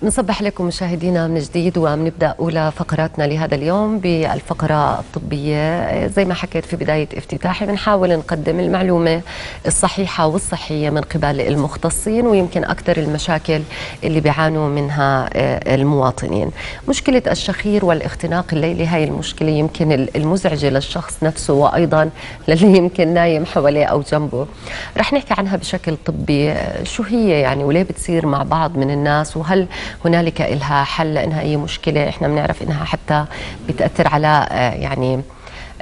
نصبح لكم مشاهدينا من جديد وبنبدا اولى فقراتنا لهذا اليوم بالفقره الطبيه. زي ما حكيت في بدايه افتتاحي بنحاول نقدم المعلومه الصحيحه والصحيه من قبل المختصين ويمكن اكثر المشاكل اللي بيعانوا منها المواطنين. مشكله الشخير والاختناق الليلي هاي المشكله يمكن المزعجه للشخص نفسه وايضا للي يمكن نايم حواليه او جنبه. رح نحكي عنها بشكل طبي، شو هي يعني وليه بتصير مع بعض من الناس، وهل هنالك إلها حل؟ لأنها أي مشكلة إحنا بنعرف إنها حتى بتأثر على يعني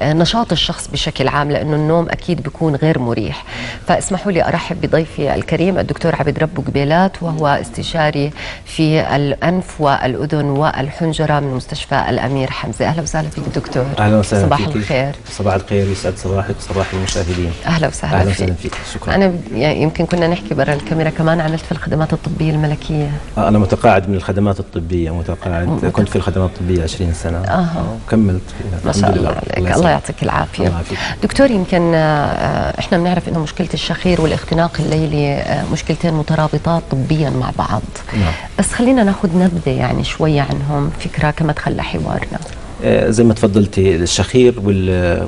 نشاط الشخص بشكل عام، لأنه النوم أكيد بيكون غير مريح. فاسمحوا لي أرحب بضيفي الكريم الدكتور عبد ربه قبيلات، وهو استشاري في الأنف والأذن والحنجرة من مستشفى الأمير حمزة. أهلا وسهلا فيك دكتور. أهلا وسهلا صباح فيك. الخير. صباح الخير، يسعد صباحك وصباح المشاهدين. أهلا وسهلا. أهلا وسهلا فيك. شكرا. أنا يمكن كنا نحكي برا الكاميرا كمان عملت في الخدمات الطبية الملكية. أنا متقاعد من الخدمات الطبية، متقاعد كنت في الخدمات الطبية 20 سنة وكملت ما شاء الله عليك. الله يعطيك العافية. دكتور، يمكن احنا بنعرف انه مشكلة الشخير والاختناق الليلي مشكلتين مترابطات طبيا مع بعض. بس خلينا ناخذ نبذة يعني شوية عنهم، فكرة كما تخلى حوارنا. زي ما تفضلتي، الشخير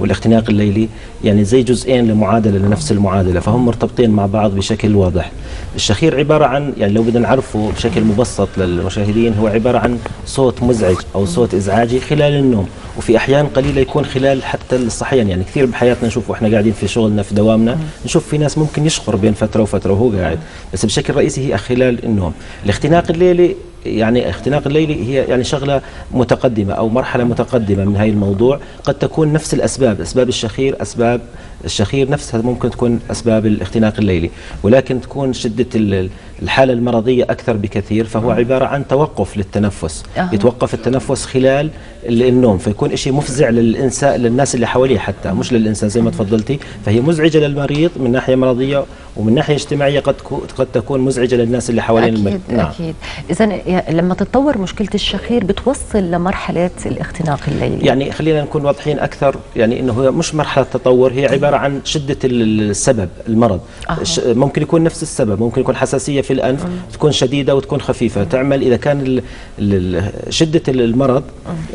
والاختناق الليلي يعني زي جزئين لمعادلة لنفس المعادلة، فهم مرتبطين مع بعض بشكل واضح. الشخير عبارة عن، يعني لو بدنا نعرفه بشكل مبسط للمشاهدين، هو عبارة عن صوت مزعج أو صوت إزعاجي خلال النوم، وفي أحيان قليلة يكون خلال حتى الصحيان. يعني كثير بحياتنا نشوف وإحنا قاعدين في شغلنا في دوامنا، نشوف في ناس ممكن يشخر بين فترة وفترة وهو قاعد، بس بشكل رئيسي هي خلال النوم. الاختناق الليلي يعني اختناق الليلي هي يعني شغلة متقدمة أو مرحلة متقدمة من هاي الموضوع. قد تكون نفس الأسباب، أسباب الشخير نفسها ممكن تكون أسباب الاختناق الليلي، ولكن تكون شدة الحالة المرضية أكثر بكثير. فهو عبارة عن توقف للتنفس، يتوقف التنفس خلال النوم، فيكون شيء مفزع للإنسان، للناس اللي حواليه حتى مش للإنسان زي ما تفضلتي. فهي مزعجة للمريض من ناحية مرضية، ومن ناحية اجتماعية قد تكون مزعجة للناس اللي حوالين المريض. أكيد. إذن لما تتطور مشكلة الشخير بتوصل لمرحلة الاختناق الليلي. يعني خلينا نكون واضحين أكثر، يعني إنه هي مش مرحلة تطور، هي عبارة عن شدة السبب المرض. ممكن يكون نفس السبب، ممكن يكون حساسية في الأنف تكون شديدة وتكون خفيفة، تعمل إذا كان شدة المرض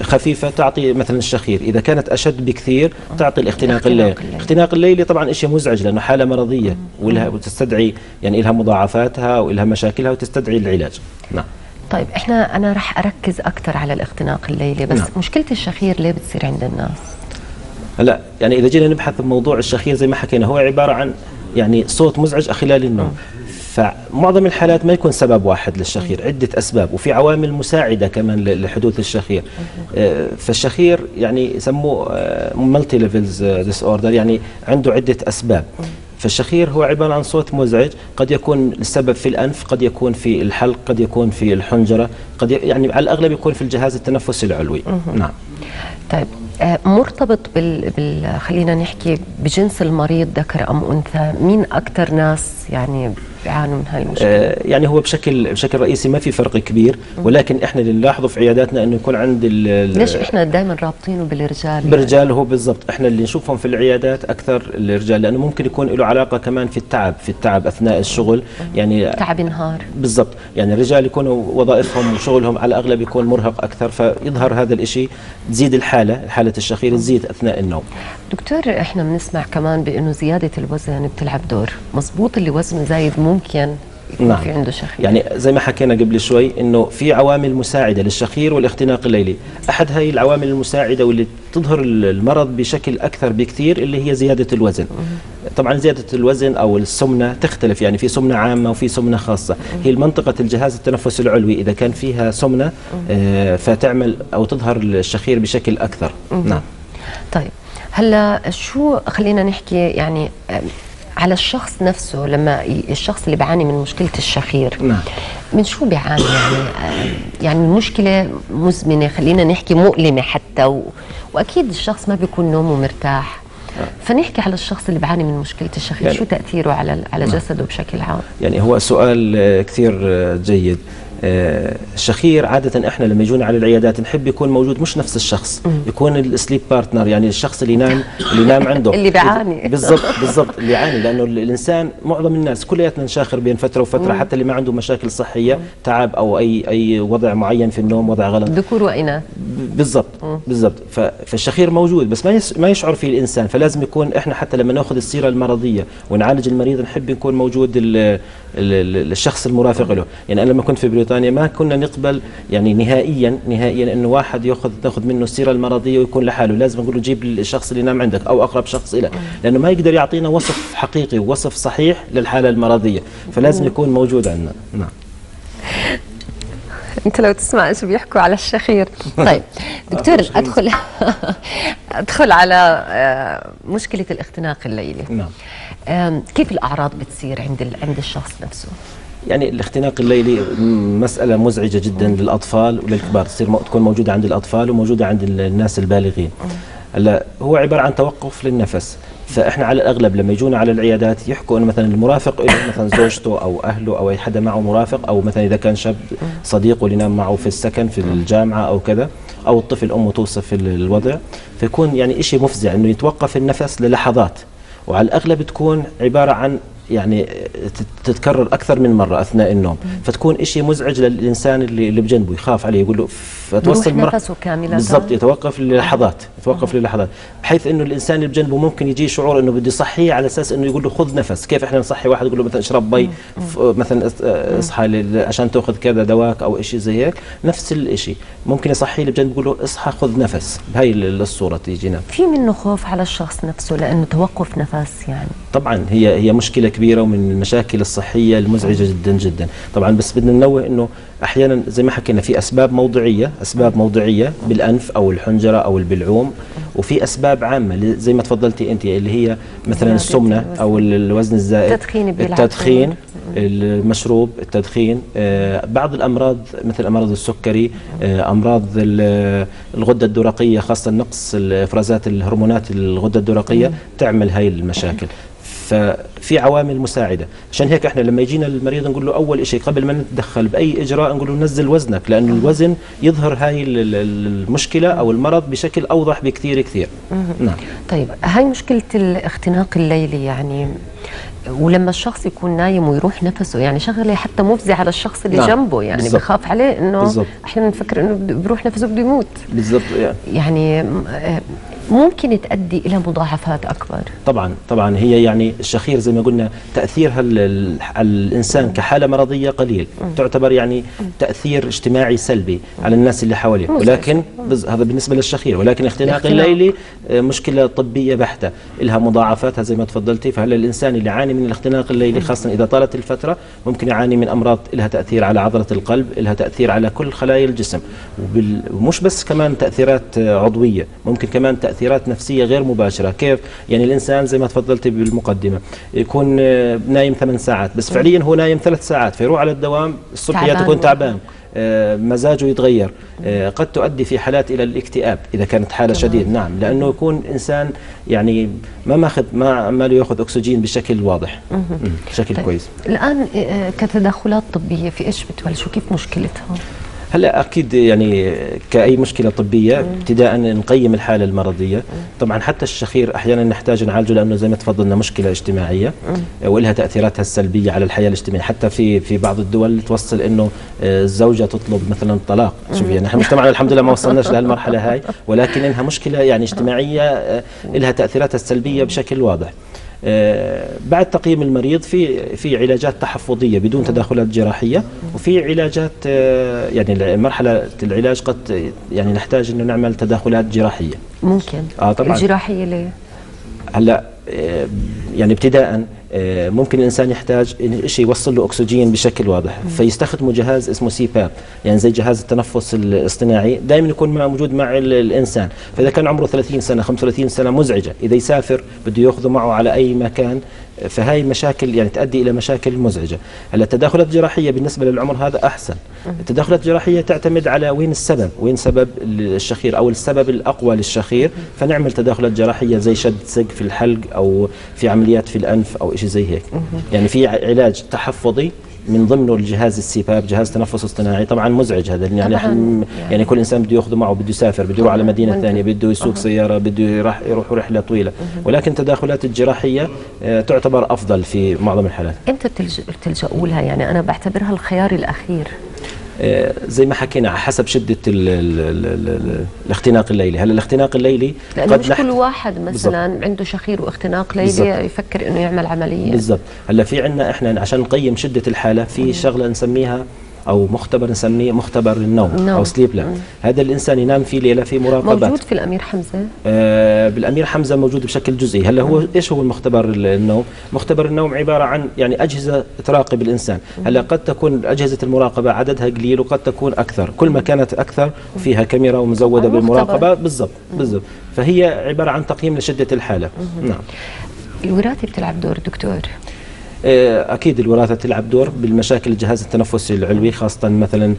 خفيفة تعطي مثلا الشخير، إذا كانت أشد بكثير تعطي الاختناق الليلي. الاختناق الليلي طبعا شيء مزعج لأنه حالة مرضية وتستدعي يعني لها مضاعفاتها ولها مشاكلها وتستدعي العلاج. نعم. طيب أنا رح أركز أكثر على الاختناق الليلي، بس مشكلة الشخير ليه بتصير عند الناس؟ هلا يعني إذا جينا نبحث بموضوع الشخير زي ما حكينا، هو عبارة عن يعني صوت مزعج خلال النوم. فمعظم الحالات ما يكون سبب واحد للشخير، عدة أسباب، وفي عوامل مساعدة كمان لحدوث الشخير. فالشخير يعني يسموه مالتي ليفلز ديس اوردر، يعني عنده عدة أسباب. فالشخير هو عبارة عن صوت مزعج، قد يكون السبب في الأنف، قد يكون في الحلق، قد يكون في الحنجرة، يعني على الأغلب يكون في الجهاز التنفسي العلوي. نعم. طيب مرتبط خلينا نحكي بجنس المريض ذكر أم أنثى، مين أكثر ناس يعني بيعانوا من هاي المشكلة؟ يعني هو بشكل رئيسي ما في فرق كبير، ولكن احنا اللي نلاحظه في عياداتنا انه يكون عند ليش احنا دائما رابطينه بالرجال؟ يعني هو بالضبط، احنا اللي نشوفهم في العيادات اكثر الرجال، لانه ممكن يكون له علاقه كمان في التعب اثناء الشغل، يعني تعب نهار بالضبط. يعني الرجال يكونوا وظائفهم وشغلهم على الاغلب يكون مرهق اكثر، فيظهر هذا الشيء، تزيد حاله الشخير تزيد اثناء النوم. دكتور، احنا بنسمع كمان بانه زياده الوزن بتلعب دور، مظبوط؟ اللي وزنه زايد ممكن يكون في عنده شخير. يعني زي ما حكينا قبل شوي انه في عوامل مساعده للشخير والاختناق الليلي. احد هاي العوامل المساعده واللي تظهر المرض بشكل اكثر بكثير اللي هي زياده الوزن. طبعا زياده الوزن او السمنه تختلف، يعني في سمنه عامه وفي سمنه خاصه. هي منطقه الجهاز التنفسي العلوي اذا كان فيها سمنه فتعمل او تظهر الشخير بشكل اكثر. نعم. طيب هلا شو خلينا نحكي يعني على الشخص نفسه، لما الشخص اللي بيعاني من مشكلة الشخير من شو بيعاني؟ يعني المشكلة مزمنة، خلينا نحكي مؤلمة حتى، وأكيد الشخص ما بيكون نومه مرتاح. فنحكي على الشخص اللي بيعاني من مشكلة الشخير، شو تأثيره على جسده بشكل عام؟ يعني هو سؤال كثير جيد. الشخير عادة احنا لما يجونا على العيادات نحب يكون موجود مش نفس الشخص، يكون السليب بارتنر، يعني الشخص اللي ينام عنده اللي بيعاني. بالضبط اللي يعاني، لانه الانسان معظم الناس كلياتنا نشاخر بين فتره وفتره، حتى اللي ما عنده مشاكل صحيه، تعب او اي وضع معين في النوم، وضع غلط، ذكور واناث. بالضبط. فالشخير موجود بس ما يشعر فيه الانسان، فلازم يكون احنا حتى لما ناخذ السيره المرضيه ونعالج المريض نحب يكون موجود الشخص المرافق له. يعني انا لما كنت في بريطانيا ما كنا نقبل يعني نهائيا انه واحد ناخذ منه السيره المرضيه ويكون لحاله، لازم نقول له جيب الشخص اللي نام عندك او اقرب شخص له، لانه ما يقدر يعطينا وصف حقيقي ووصف صحيح للحاله المرضيه، فلازم يكون موجود عندنا. نعم. انت لو تسمع ايش بيحكوا على الشخير. طيب دكتور، ادخل على مشكله الاختناق الليلي. نعم. كيف الاعراض بتصير عند الشخص نفسه؟ يعني الاختناق الليلي مسألة مزعجة جدا للأطفال وللكبار، تكون موجودة عند الأطفال وموجودة عند الناس البالغين. هلا هو عبارة عن توقف للنفس، فاحنا على الاغلب لما يجونا على العيادات يحكوا انه مثلا المرافق له مثلا زوجته او اهله او اي حدا معه مرافق، او مثلا اذا كان شاب صديقه اللي ينام معه في السكن في الجامعه او كذا، او الطفل امه توصف الوضع، فيكون يعني شيء مفزع انه يتوقف النفس للحظات، وعلى الاغلب تكون عباره عن يعني تتكرر اكثر من مره اثناء النوم، فتكون شيء مزعج للانسان اللي بجنبه، يخاف عليه، يقول له فتوصل نفسه كامله. بالضبط، يتوقف للحظات بحيث انه الانسان اللي بجنبه ممكن يجي شعور انه بده يصحيه على اساس انه يقول له خذ نفس. كيف احنا نصحي واحد نقول له مثلا اشرب مي، مثلا اصحى عشان تاخذ كذا دواك او شيء زي هيك، نفس الشيء ممكن يصحيه اللي بجنبه يقول له اصحى خذ نفس، بهي الصوره تيجينا. في منه خوف على الشخص نفسه لانه توقف نفس يعني. طبعا هي مشكله كبيره ومن المشاكل الصحيه المزعجه جدا جدا. طبعا بس بدنا ننوه انه احيانا زي ما حكينا في اسباب موضعيه بالانف او الحنجره او البلعوم، وفي اسباب عامه زي ما تفضلتي انت اللي هي مثلا السمنه او الوزن الزائد، التدخين، المشروب، التدخين، بعض الامراض مثل امراض السكري، امراض الغده الدرقيه، خاصه نقص افرازات الهرمونات الغده الدرقيه تعمل هاي المشاكل. ففي عوامل مساعده، عشان هيك احنا لما يجينا المريض نقول له اول شيء قبل ما نتدخل باي اجراء نقول له نزل وزنك، لان الوزن يظهر هاي المشكله او المرض بشكل اوضح بكثير كثير. نعم. طيب هاي مشكله الاختناق الليلي يعني، ولما الشخص يكون نايم ويروح نفسه، يعني شغله حتى مفزعه على الشخص اللي جنبه، يعني بخاف عليه انه احيانا نفكر انه بروح نفسه بده يموت. بالضبط. يعني ممكن تؤدي الى مضاعفات اكبر. طبعا هي يعني الشخير زي ما قلنا تاثيرها الانسان كحاله مرضيه قليل، تعتبر يعني تاثير اجتماعي سلبي على الناس اللي حواليه، ولكن هذا بالنسبه للشخير، ولكن الاختناق الليلي مشكله طبيه بحته، لها مضاعفاتها زي ما تفضلتي. فهلا الانسان اللي يعاني من الاختناق الليلي خاصه اذا طالت الفتره ممكن يعاني من امراض لها تاثير على عضله القلب، لها تاثير على كل خلايا الجسم، ومش بس كمان تاثيرات عضويه، ممكن كمان تأثيرات نفسية غير مباشرة. كيف؟ يعني الإنسان زي ما تفضلت بالمقدمة يكون نايم 8 ساعات بس فعليا هو نايم 3 ساعات، فيروح على الدوام الصبح يكون تعبان، مزاجه يتغير، قد تؤدي في حالات إلى الاكتئاب إذا كانت حالة شديدة. نعم، لأنه يكون إنسان يعني ما عماله يأخذ أكسجين بشكل واضح، بشكل كويس. الآن كتدخلات طبية في إيش بتبلشوا؟ كيف مشكلتها؟ هلا اكيد يعني كاي مشكله طبيه ابتداء نقيم الحاله المرضيه. طبعا حتى الشخير احيانا نحتاج نعالجه لانه زي ما تفضلنا مشكله اجتماعيه ولها تاثيراتها السلبيه على الحياه الاجتماعيه، حتى في بعض الدول توصل انه الزوجه تطلب مثلا الطلاق. شوف يعني احنا مجتمعنا الحمد لله ما وصلناش لهالمرحله هاي، ولكن انها مشكله يعني اجتماعيه لها تاثيراتها السلبيه بشكل واضح. بعد تقييم المريض في علاجات تحفظيه بدون تدخلات جراحيه، وفي علاجات يعني مرحله العلاج قد يعني نحتاج انه نعمل تدخلات جراحيه. ممكن طبعا. الجراحيه ليه؟ هلا يعني ابتداء ممكن الانسان يحتاج شيء يوصل له اكسجين بشكل واضح، فيستخدموا جهاز اسمه سي باب، يعني زي جهاز التنفس الاصطناعي، دائما يكون موجود مع الانسان. فاذا كان عمره 30 سنه 35 سنه مزعجه، اذا يسافر بده ياخذه معه على اي مكان، فهي مشاكل يعني تؤدي الى مشاكل مزعجه. هلا التدخلات الجراحيه بالنسبه للعمر هذا احسن. التدخلات الجراحيه تعتمد على وين سبب الشخير او السبب الاقوى للشخير، فنعمل تدخلات جراحيه زي شد سقف الحلق او في عمليات في الانف او شيء زي هيك. يعني في علاج تحفظي من ضمنه الجهاز السيباب، جهاز تنفس اصطناعي. طبعا مزعج هذا، يعني كل انسان بده ياخذه معه، بده يسافر، بده يروح على مدينه ثانيه، بده يسوق سياره، بده يروح رحله طويله. ولكن التداخلات الجراحيه تعتبر افضل في معظم الحالات. امتى بتلجؤوا لها؟ يعني انا بعتبرها الخيار الاخير. زي ما حكينا على حسب شدة الاختناق الليلي. هلا الاختناق الليلي لأنه مش كل واحد مثلا بالزبط. عنده شخير واختناق ليلي بالزبط. يفكر انه يعمل عملية. بالضبط. هلا في عندنا احنا عشان نقيم شدة الحالة في شغلة نسميها او مختبر نسميه مختبر النوم او سليب لاب. هذا الانسان ينام فيه ليله في مراقبات. موجود في الامير حمزه؟ بالامير حمزه موجود بشكل جزئي. هلا هو ايش هو المختبر النوم؟ مختبر النوم عباره عن يعني اجهزه تراقب الانسان. هلا قد تكون اجهزه المراقبه عددها قليل وقد تكون اكثر، كل ما كانت اكثر وفيها كاميرا ومزوده بالمراقبه. بالضبط. فهي عباره عن تقييم لشده الحاله. نعم. الوراثه بتلعب دور دكتور؟ اكيد الوراثه تلعب دور بالمشاكل الجهاز التنفسي العلوي، خاصه مثلا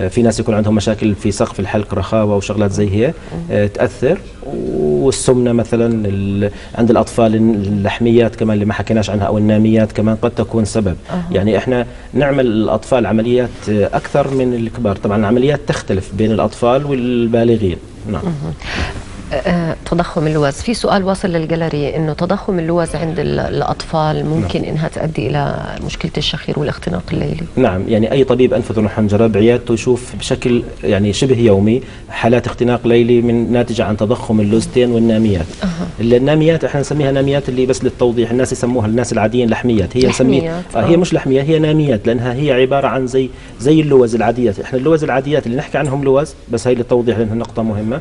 في ناس يكون عندهم مشاكل في سقف الحلق، رخاوه وشغلات زي هي تاثر. والسمنه مثلا عند الاطفال، اللحميات كمان اللي ما حكيناش عنها او الناميات كمان قد تكون سبب. يعني احنا نعمل الاطفال عمليات اكثر من الكبار. طبعا العمليات تختلف بين الاطفال والبالغين. نعم. تضخم اللوز، في سؤال واصل للجاليري انه تضخم اللوز عند الاطفال ممكن انها تؤدي الى مشكله الشخير والاختناق الليلي. نعم، يعني اي طبيب انف اذن وحنجره بعيادته يشوف بشكل يعني شبه يومي حالات اختناق ليلي من ناتجه عن تضخم اللوزتين والناميات. الناميات احنا نسميها ناميات، اللي بس للتوضيح الناس يسموها الناس العاديين لحميات، هي نسميها هي مش لحميه، هي ناميات، لانها هي عباره عن زي اللوز العاديات. احنا اللوز العاديات اللي نحكي عنهم لوز، بس هي للتوضيح لانها نقطه مهمه.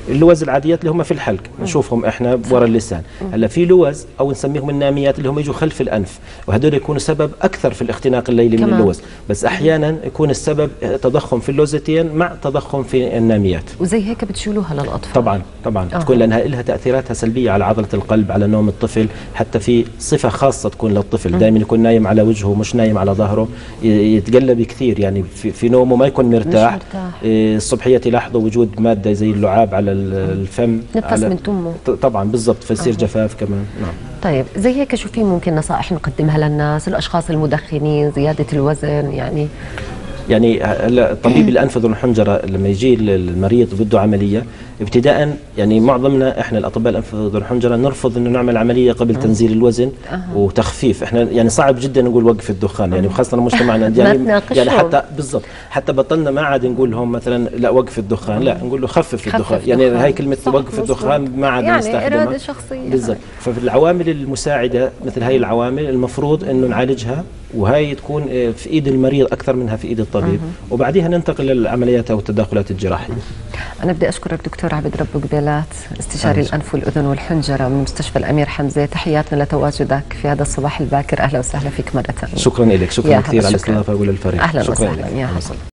اللوز العاديات اللي هم في الحلق نشوفهم احنا ورا اللسان. هلا في لوز او نسميهم الناميات اللي هم يجوا خلف الانف، وهدول يكونوا سبب اكثر في الاختناق الليلي من اللوز، بس احيانا يكون السبب تضخم في اللوزتين مع تضخم في الناميات. وزي هيك بتشيلوها للاطفال؟ طبعا تكون لانها لها تاثيراتها سلبيه على عضله القلب، على نوم الطفل، حتى في صفه خاصه تكون للطفل دائما يكون نايم على وجهه مش نايم على ظهره، يتقلب كثير يعني في نومه ما يكون مرتاح. الصبحيه يلاحظوا وجود ماده زي اللعاب على الفم، نفس من تمه. طبعا بالضبط، فيصير جفاف كمان. نعم. طيب زي هيك شو في ممكن نصائح نقدمها للناس، الاشخاص المدخنين، زياده الوزن يعني هلا طبيب الانف واذن وحنجره لما يجي المريض بده عمليه ابتداء، يعني معظمنا احنا الاطباء الانف واذن وحنجره نرفض انه نعمل عمليه قبل تنزيل الوزن وتخفيف. احنا يعني صعب جدا نقول وقف الدخان، يعني خاصه مجتمعنا يعني حتى بالضبط حتى بطلنا ما عاد نقول لهم مثلا لا وقف الدخان، لا نقول له خفف الدخان. يعني هاي كلمه وقف الدخان ما عاد نستخدمها، يعني اراده شخصيه. بالضبط. ففي العوامل المساعده مثل هاي العوامل المفروض انه نعالجها، وهي تكون في ايد المريض اكثر منها في ايد الطبيب، وبعديها ننتقل للعمليات او التدخلات الجراحيه. انا بدي اشكرك دكتور عبد رب قبيلات، استشاري الانف والاذن والحنجره من مستشفى الامير حمزه. تحياتنا لتواجدك في هذا الصباح الباكر، اهلا وسهلا فيك مره ثانيه. شكرا لك، شكرا كثير على الاستضافه وللفريق. اهلا وسهلا.